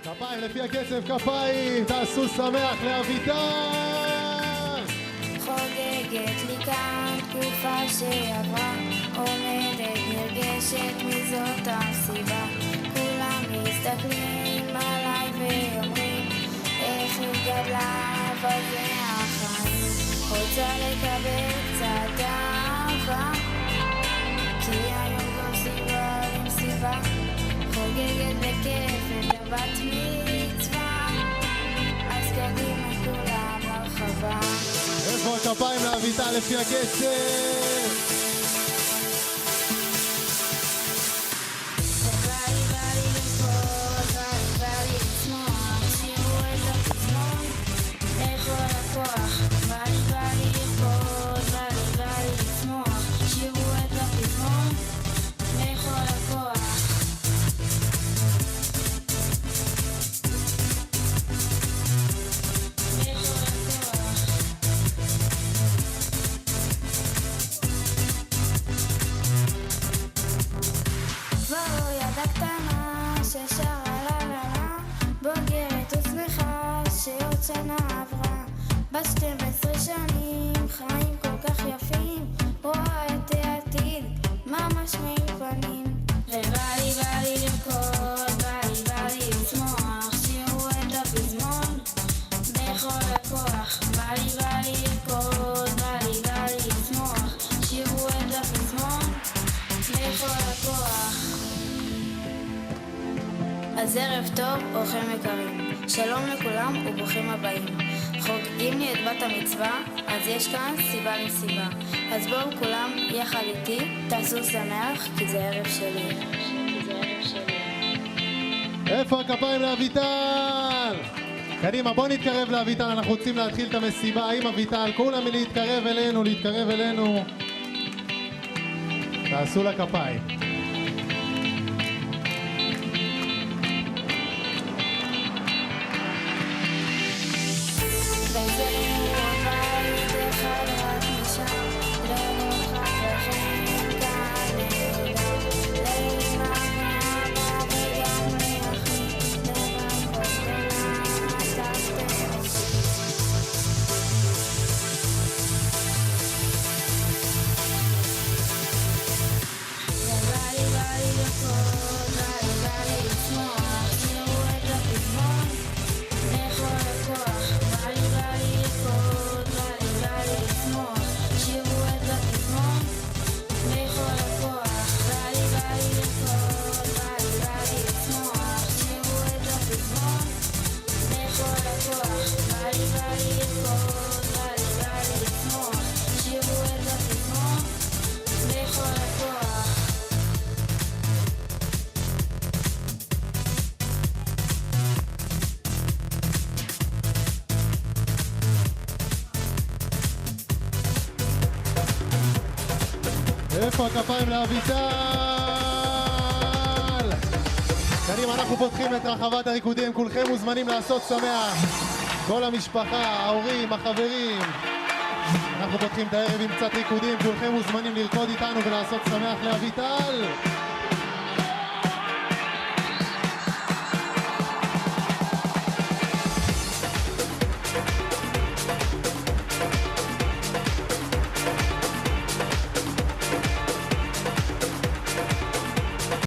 כפיים לפי הקצב, כפיים, תעשו שמח לאביטל! חוגגת לי כאן תקופה שעברה, עומדת נרגשת מזאת הסיבה. כולם מסתכלים עליי ואומרים איך היא גדלה, אבל זה החיים. רוצה לקבל קצת אהבה, כי היום זו סיבה למסיבה. חוגגת בכיף את הבת מצווה, אז קדימה כולם לרחבה. איפה הכפיים לאביטל לפי הקצב? שנה עברה, ב-12 שנים, חיים כל כך יפים, רואה את העתיד, ממש מיוחדים. ובא לי לרקוד, בא לי לשמוח, שירו את הפזמון, בכל הכוח. בא לי לרקוד, בא לי לשמוח, שירו את הפזמון, בכל הכוח. אז ערב טוב, אורחים יקרים. שלום לכולם וברוכים הבאים. חוגגים לי את בת המצווה, אז יש כאן סיבה למסיבה. אז בואו כולם יחד איתי, תעשו שמח, כי זה ערב שלי. איפה הכפיים לאביטל? קדימה, בואו נתקרב לאביטל, אנחנו רוצים להתחיל את המסיבה עם אביטל. כולם להתקרב אלינו. תעשו לה כפיים. איפה הכפיים לאביטל? קדימה, אנחנו פותחים את רחבת הריקודים, כולכם מוזמנים לעשות שמח. כל המשפחה, ההורים, החברים. אנחנו פותחים את הערב עם קצת ריקודים, כולכם מוזמנים לרקוד איתנו ולעשות שמח לאביטל.